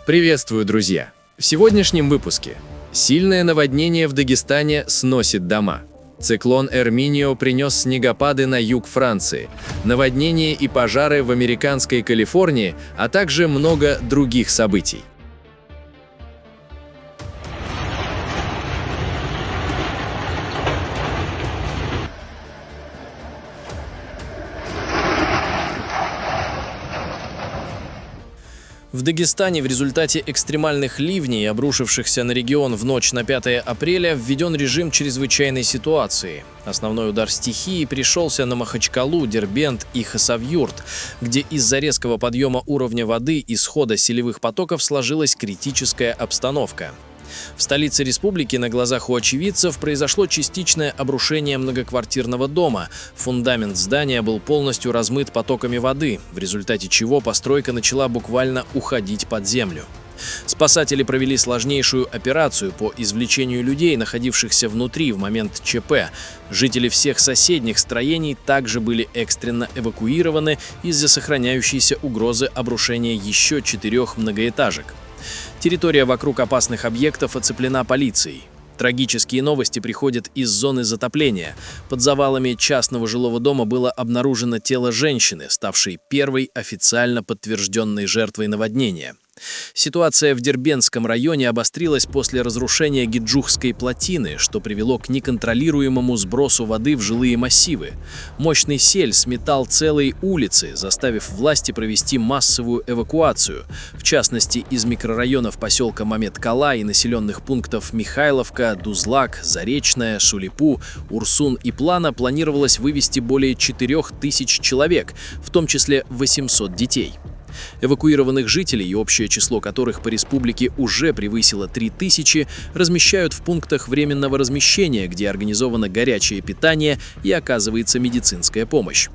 Приветствую, друзья! В сегодняшнем выпуске. Сильное наводнение в Дагестане сносит дома. Циклон Эрминио принес снегопады на юг Франции, наводнения и пожары в американской Калифорнии, а также много других событий. В Дагестане в результате экстремальных ливней, обрушившихся на регион в ночь на 5 апреля, введен режим чрезвычайной ситуации. Основной удар стихии пришелся на Махачкалу, Дербент и Хасавюрт, где из-за резкого подъема уровня воды и схода селевых потоков сложилась критическая обстановка. В столице республики на глазах у очевидцев произошло частичное обрушение многоквартирного дома. Фундамент здания был полностью размыт потоками воды, в результате чего постройка начала буквально уходить под землю. Спасатели провели сложнейшую операцию по извлечению людей, находившихся внутри в момент ЧП. Жители всех соседних строений также были экстренно эвакуированы из-за сохраняющейся угрозы обрушения еще 4 многоэтажек. Территория вокруг опасных объектов оцеплена полицией. Трагические новости приходят из зоны затопления. Под завалами частного жилого дома было обнаружено тело женщины, ставшей первой официально подтвержденной жертвой наводнения. Ситуация в Дербентском районе обострилась после разрушения Гиджухской плотины, что привело к неконтролируемому сбросу воды в жилые массивы. Мощный сель сметал целые улицы, заставив власти провести массовую эвакуацию. В частности, из микрорайонов поселка Мамед-Кала и населенных пунктов Михайловка, Дузлак, Заречная, Шулипу, Урсун и Плана планировалось вывести более 4000 человек, в том числе 800 детей. Эвакуированных жителей, общее число которых по республике уже превысило 3000, размещают в пунктах временного размещения, где организовано горячее питание и оказывается медицинская помощь.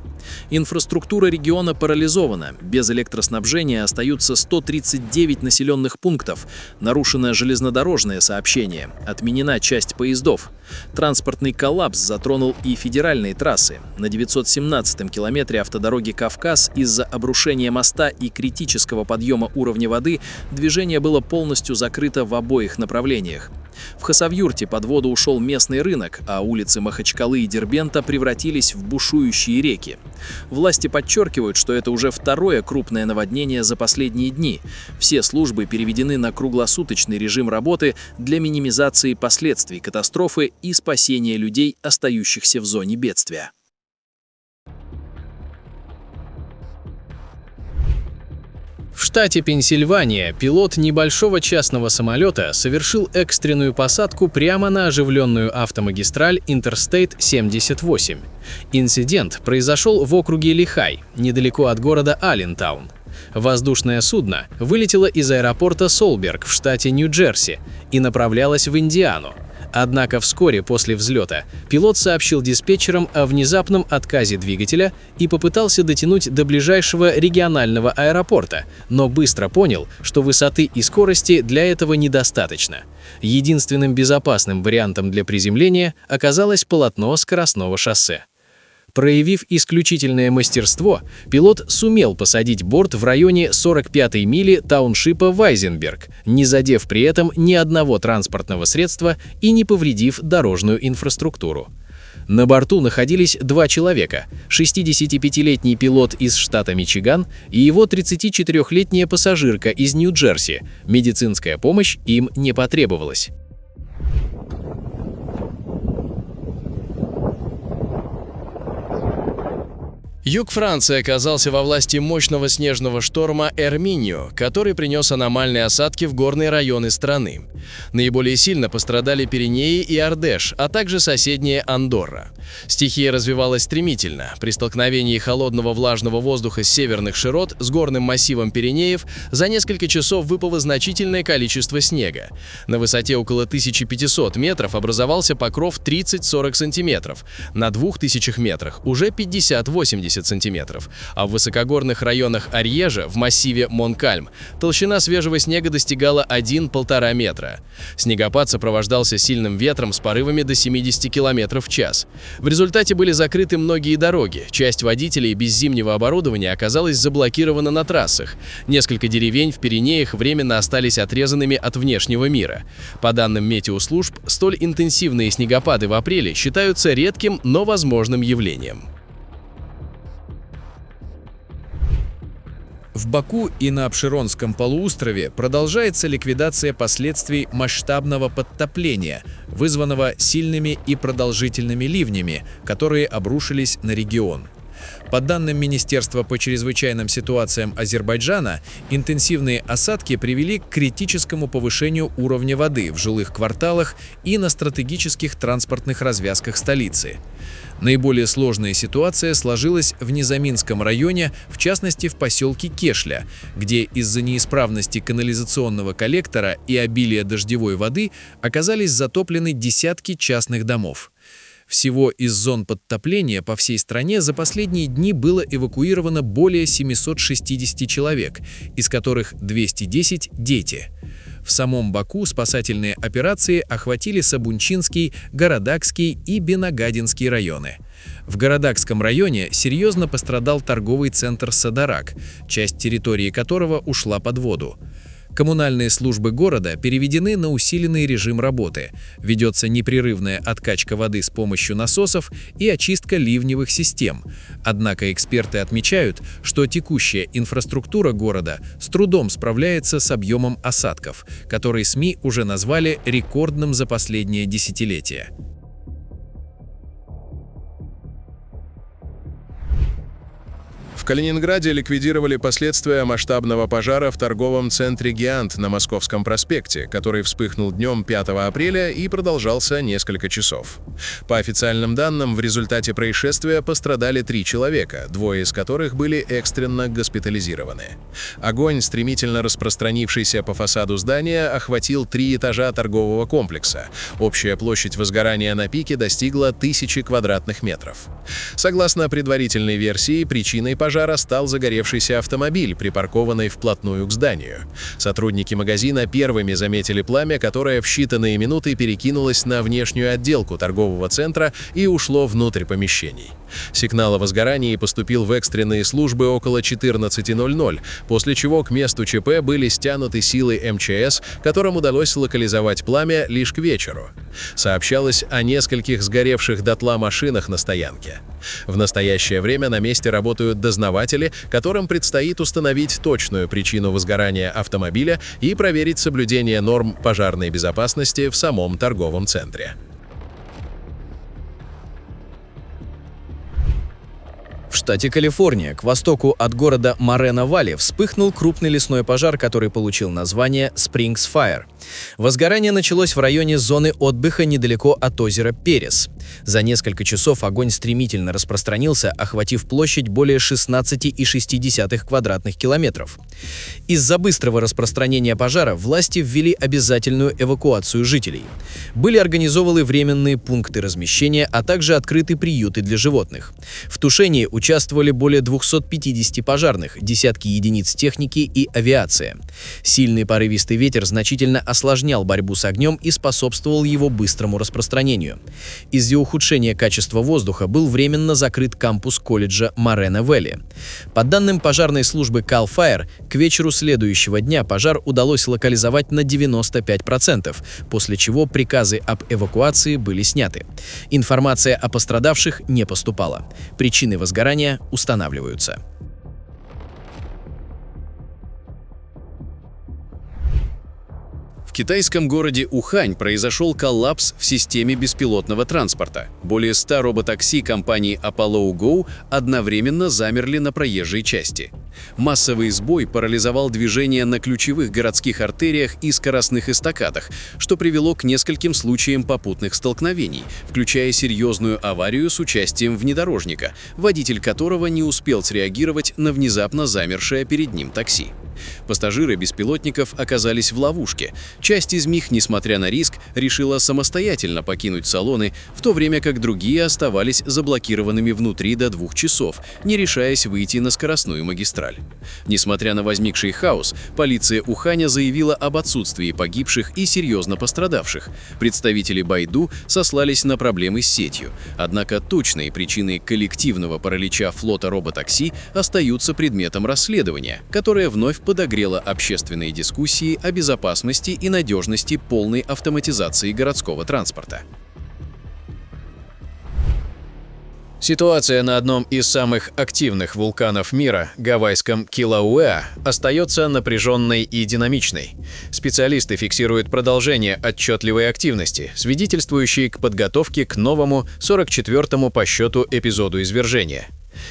Инфраструктура региона парализована, без электроснабжения остаются 139 населенных пунктов, нарушено железнодорожное сообщение, отменена часть поездов. Транспортный коллапс затронул и федеральные трассы. На 917-м километре автодороги Кавказ из-за обрушения моста и критического подъема уровня воды движение было полностью закрыто в обоих направлениях. В Хасавюрте под воду ушел местный рынок, а улицы Махачкалы и Дербента превратились в бушующие реки. Власти подчеркивают, что это уже второе крупное наводнение за последние дни. Все службы переведены на круглосуточный режим работы для минимизации последствий катастрофы и спасения людей, остающихся в зоне бедствия. В штате Пенсильвания пилот небольшого частного самолета совершил экстренную посадку прямо на оживленную автомагистраль Interstate 78. Инцидент произошел в округе Лихай, недалеко от города Аллентаун. Воздушное судно вылетело из аэропорта Солберг в штате Нью-Джерси и направлялось в Индиану. Однако вскоре после взлета пилот сообщил диспетчерам о внезапном отказе двигателя и попытался дотянуть до ближайшего регионального аэропорта, но быстро понял, что высоты и скорости для этого недостаточно. Единственным безопасным вариантом для приземления оказалось полотно скоростного шоссе. Проявив исключительное мастерство, пилот сумел посадить борт в районе 45-й мили тауншипа Вайзенберг, не задев при этом ни одного транспортного средства и не повредив дорожную инфраструктуру. На борту находились 2 человека – 65-летний пилот из штата Мичиган и его 34-летняя пассажирка из Нью-Джерси. Медицинская помощь им не потребовалась. Юг Франции оказался во власти мощного снежного шторма Эрминио, который принес аномальные осадки в горные районы страны. Наиболее сильно пострадали Пиренеи и Ардеш, а также соседняя Андорра. Стихия развивалась стремительно. При столкновении холодного влажного воздуха с северных широт с горным массивом Пиренеев за несколько часов выпало значительное количество снега. На высоте около 1500 метров образовался покров 30-40 сантиметров, на 2000 метрах уже 50-80 70 сантиметров, а в высокогорных районах Арьежа в массиве Монкальм толщина свежего снега достигала 1–1,5 метра. Снегопад сопровождался сильным ветром с порывами до 70 км в час. В результате были закрыты многие дороги, часть водителей без зимнего оборудования оказалась заблокирована на трассах. Несколько деревень в Пиренеях временно остались отрезанными от внешнего мира. По данным метеослужб, столь интенсивные снегопады в апреле считаются редким, но возможным явлением. В Баку и на Апшеронском полуострове продолжается ликвидация последствий масштабного подтопления, вызванного сильными и продолжительными ливнями, которые обрушились на регион. По данным Министерства по чрезвычайным ситуациям Азербайджана, интенсивные осадки привели к критическому повышению уровня воды в жилых кварталах и на стратегических транспортных развязках столицы. Наиболее сложная ситуация сложилась в Низаминском районе, в частности в поселке Кешля, где из-за неисправности канализационного коллектора и обилия дождевой воды оказались затоплены десятки частных домов. Всего из зон подтопления по всей стране за последние дни было эвакуировано более 760 человек, из которых 210 – дети. В самом Баку спасательные операции охватили Сабунчинский, Городакский и Бенагадинский районы. В Городакском районе серьезно пострадал торговый центр «Садарак», часть территории которого ушла под воду. Коммунальные службы города переведены на усиленный режим работы. Ведется непрерывная откачка воды с помощью насосов и очистка ливневых систем. Однако эксперты отмечают, что текущая инфраструктура города с трудом справляется с объемом осадков, который СМИ уже назвали рекордным за последнее десятилетие. В Калининграде ликвидировали последствия масштабного пожара в торговом центре «Гиант» на Московском проспекте, который вспыхнул днем 5 апреля и продолжался несколько часов. По официальным данным, в результате происшествия пострадали 3 человека, 2 из которых были экстренно госпитализированы. Огонь, стремительно распространившийся по фасаду здания, охватил 3 этажа торгового комплекса. Общая площадь возгорания на пике достигла 1000 квадратных метров. Согласно предварительной версии, причиной пожара стал загоревшийся автомобиль, припаркованный вплотную к зданию. Сотрудники магазина первыми заметили пламя, которое в считанные минуты перекинулось на внешнюю отделку торгового центра и ушло внутрь помещений. Сигнал о возгорании поступил в экстренные службы около 14:00, после чего к месту ЧП были стянуты силы МЧС, которым удалось локализовать пламя лишь к вечеру. Сообщалось о нескольких сгоревших дотла машинах на стоянке. В настоящее время на месте работают дознаватели, которым предстоит установить точную причину возгорания автомобиля и проверить соблюдение норм пожарной безопасности в самом торговом центре. В штате Калифорния, к востоку от города Морено-Валли, вспыхнул крупный лесной пожар, который получил название Springs Fire. Возгорание началось в районе зоны отдыха недалеко от озера Перес. За несколько часов огонь стремительно распространился, охватив площадь более 16,6 квадратных километров. Из-за быстрого распространения пожара власти ввели обязательную эвакуацию жителей. Были организованы временные пункты размещения, а также открыты приюты для животных. В тушении участвовали более 250 пожарных, десятки единиц техники и авиация. Сильный порывистый ветер значительно осложнял борьбу с огнем и способствовал его быстрому распространению. Из-за ухудшения качества воздуха был временно закрыт кампус колледжа Морено-Валли. По данным пожарной службы Cal Fire, к вечеру следующего дня пожар удалось локализовать на 95%, после чего приказы об эвакуации были сняты. Информация о пострадавших не поступала. Причины возгорания устанавливаются. В китайском городе Ухань произошел коллапс в системе беспилотного транспорта. Более 100 роботакси компании Apollo Go одновременно замерли на проезжей части. Массовый сбой парализовал движение на ключевых городских артериях и скоростных эстакадах, что привело к нескольким случаям попутных столкновений, включая серьезную аварию с участием внедорожника, водитель которого не успел среагировать на внезапно замершее перед ним такси. Пассажиры беспилотников оказались в ловушке. Часть из них, несмотря на риск, решила самостоятельно покинуть салоны, в то время как другие оставались заблокированными внутри до 2 часов, не решаясь выйти на скоростную магистраль. Несмотря на возникший хаос, полиция Уханя заявила об отсутствии погибших и серьезно пострадавших. Представители Байду сослались на проблемы с сетью, однако точные причины коллективного паралича флота роботакси остаются предметом расследования, которое вновь подогрело общественные дискуссии о безопасности и надежности полной автоматизации городского транспорта. Ситуация на одном из самых активных вулканов мира, гавайском Килауэа, остается напряженной и динамичной. Специалисты фиксируют продолжение отчетливой активности, свидетельствующей к подготовке к новому 44-му по счету эпизоду извержения.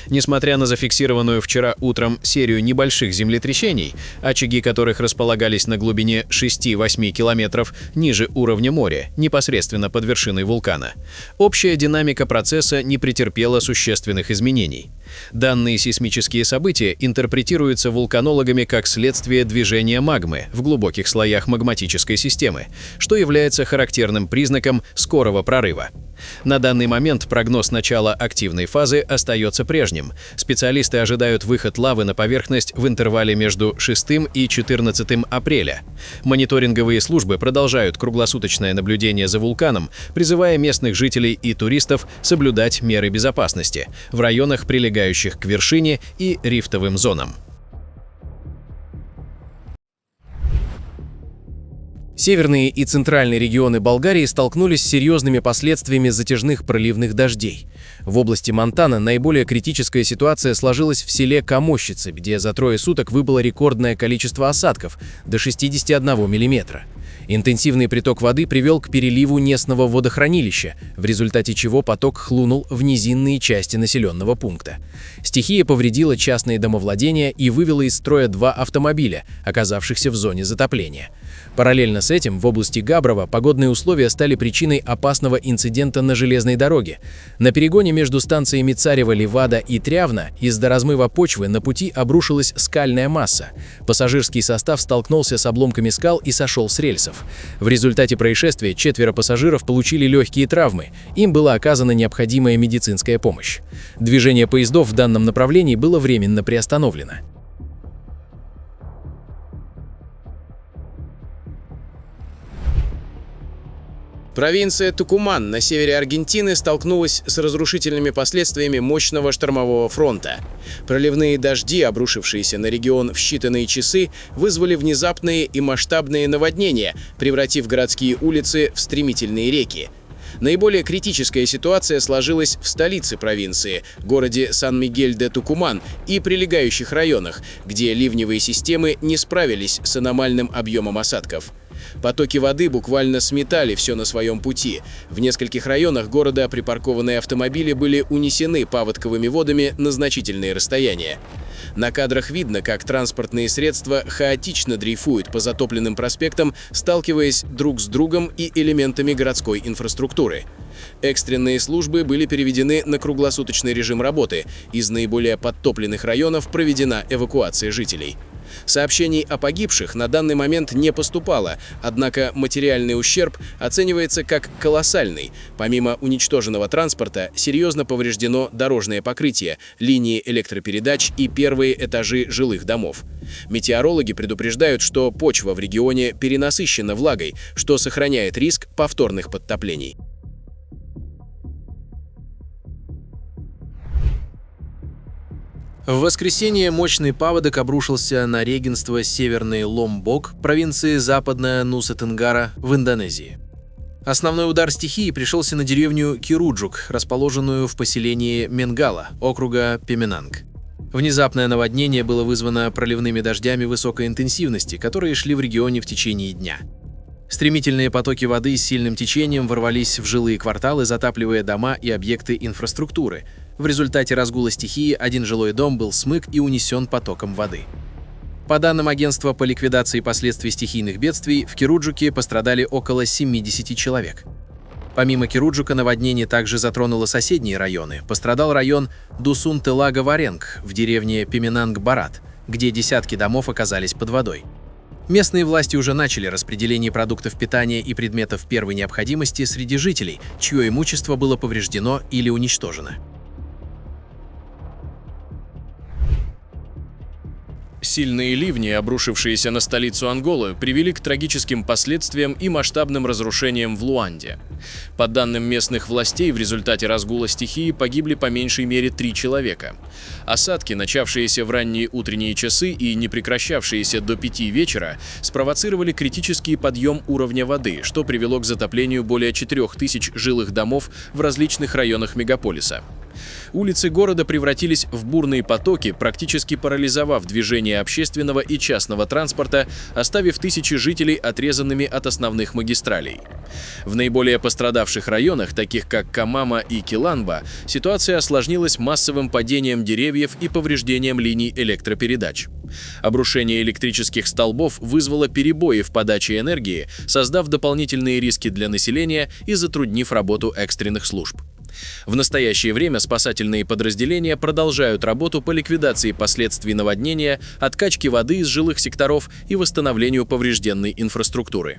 Несмотря на зафиксированную вчера утром серию небольших землетрясений, очаги которых располагались на глубине 6-8 километров ниже уровня моря, непосредственно под вершиной вулкана, общая динамика процесса не претерпела существенных изменений. Данные сейсмические события интерпретируются вулканологами как следствие движения магмы в глубоких слоях магматической системы, что является характерным признаком скорого прорыва. На данный момент прогноз начала активной фазы остается прежним. Специалисты ожидают выход лавы на поверхность в интервале между 6 и 14 апреля. Мониторинговые службы продолжают круглосуточное наблюдение за вулканом, призывая местных жителей и туристов соблюдать меры безопасности в районах, прилегающих к вершине и рифтовым зонам. Северные и центральные регионы Болгарии столкнулись с серьезными последствиями затяжных проливных дождей. В области Монтана наиболее критическая ситуация сложилась в селе Камощицы, где за 3 суток выпало рекордное количество осадков – до 61 мм. Интенсивный приток воды привел к переливу Несного водохранилища, в результате чего поток хлынул в низинные части населенного пункта. Стихия повредила частные домовладения и вывела из строя 2 автомобиля, оказавшихся в зоне затопления. Параллельно с этим в области Габрово погодные условия стали причиной опасного инцидента на железной дороге. На перегоне между станциями Царево-Левада и Трявна из-за размыва почвы на пути обрушилась скальная масса. Пассажирский состав столкнулся с обломками скал и сошел с рельсов. В результате происшествия 4 пассажиров получили легкие травмы, им была оказана необходимая медицинская помощь. Движение поездов в данном направлении было временно приостановлено. Провинция Тукуман на севере Аргентины столкнулась с разрушительными последствиями мощного штормового фронта. Проливные дожди, обрушившиеся на регион в считанные часы, вызвали внезапные и масштабные наводнения, превратив городские улицы в стремительные реки. Наиболее критическая ситуация сложилась в столице провинции, городе Сан-Мигель-де-Тукуман и прилегающих районах, где ливневые системы не справились с аномальным объемом осадков. Потоки воды буквально сметали все на своем пути. В нескольких районах города припаркованные автомобили были унесены паводковыми водами на значительные расстояния. На кадрах видно, как транспортные средства хаотично дрейфуют по затопленным проспектам, сталкиваясь друг с другом и элементами городской инфраструктуры. Экстренные службы были переведены на круглосуточный режим работы. Из наиболее подтопленных районов проведена эвакуация жителей. Сообщений о погибших на данный момент не поступало, однако материальный ущерб оценивается как колоссальный. Помимо уничтоженного транспорта, серьезно повреждено дорожное покрытие, линии электропередач и первые этажи жилых домов. Метеорологи предупреждают, что почва в регионе перенасыщена влагой, что сохраняет риск повторных подтоплений. В воскресенье мощный паводок обрушился на регенство Северный Ломбок провинции Западная Нуса-Тенгара в Индонезии. Основной удар стихии пришелся на деревню Кируджук, расположенную в поселении Менгала, округа Пеменанг. Внезапное наводнение было вызвано проливными дождями высокой интенсивности, которые шли в регионе в течение дня. Стремительные потоки воды с сильным течением ворвались в жилые кварталы, затапливая дома и объекты инфраструктуры. В результате разгула стихии один жилой дом был смыт и унесен потоком воды. По данным агентства по ликвидации последствий стихийных бедствий, в Кируджуке пострадали около 70 человек. Помимо Кируджука, наводнение также затронуло соседние районы. Пострадал район Дуsun-Телага-Варенг в деревне Пеменанг-Барат, где десятки домов оказались под водой. Местные власти уже начали распределение продуктов питания и предметов первой необходимости среди жителей, чье имущество было повреждено или уничтожено. Сильные ливни, обрушившиеся на столицу Анголы, привели к трагическим последствиям и масштабным разрушениям в Луанде. По данным местных властей, в результате разгула стихии погибли по меньшей мере 3 человека. Осадки, начавшиеся в ранние утренние часы и не прекращавшиеся до 5 вечера, спровоцировали критический подъем уровня воды, что привело к затоплению более 4000 жилых домов в различных районах мегаполиса. Улицы города превратились в бурные потоки, практически парализовав движение общественного и частного транспорта, оставив тысячи жителей отрезанными от основных магистралей. В наиболее пострадавших районах, таких как Камама и Киланба, ситуация осложнилась массовым падением деревьев и повреждением линий электропередач. Обрушение электрических столбов вызвало перебои в подаче энергии, создав дополнительные риски для населения и затруднив работу экстренных служб. В настоящее время спасательные подразделения продолжают работу по ликвидации последствий наводнения, откачке воды из жилых секторов и восстановлению поврежденной инфраструктуры.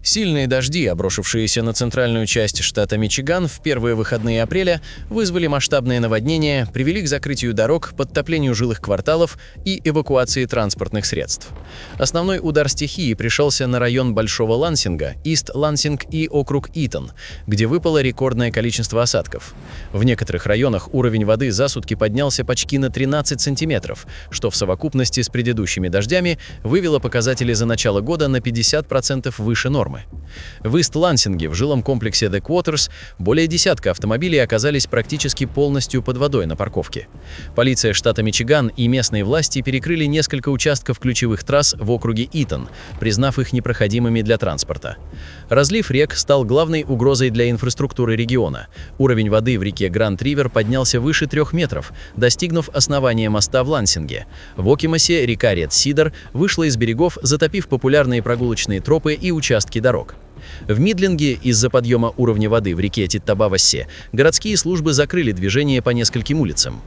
Сильные дожди, обрушившиеся на центральную часть штата Мичиган в первые выходные апреля, вызвали масштабные наводнения, привели к закрытию дорог, подтоплению жилых кварталов и эвакуации транспортных средств. Основной удар стихии пришелся на район Большого Лансинга, Ист-Лансинг и округ Итон, где выпало рекордное количество осадков. В некоторых районах уровень воды за сутки поднялся почти на 13 сантиметров, что в совокупности с предыдущими дождями вывело показатели за начало года на 50% выше нормы. В Ист-Лансинге, в жилом комплексе The Quarters, более десятка автомобилей оказались практически полностью под водой на парковке. Полиция штата Мичиган и местные власти перекрыли несколько участков ключевых трасс в округе Итон, признав их непроходимыми для транспорта. Разлив рек стал главной угрозой для инфраструктуры региона. Уровень воды в реке Гранд-Ривер поднялся выше 3 метров, достигнув основания моста в Лансинге. В Окимосе река Ред-Сидер вышла из берегов, затопив популярные прогулочные тропы и участки дорог. В Мидлинге из-за подъема уровня воды в реке Титтабавассе городские службы закрыли движение по нескольким улицам.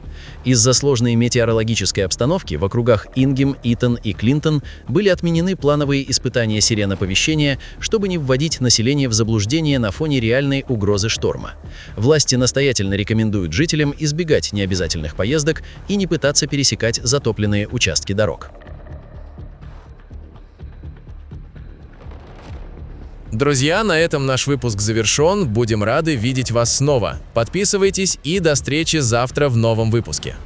Из-за сложной метеорологической обстановки в округах Ингем, Итон и Клинтон были отменены плановые испытания сирен оповещения, чтобы не вводить население в заблуждение на фоне реальной угрозы шторма. Власти настоятельно рекомендуют жителям избегать необязательных поездок и не пытаться пересекать затопленные участки дорог. Друзья, на этом наш выпуск завершен. Будем рады видеть вас снова. Подписывайтесь и до встречи завтра в новом выпуске.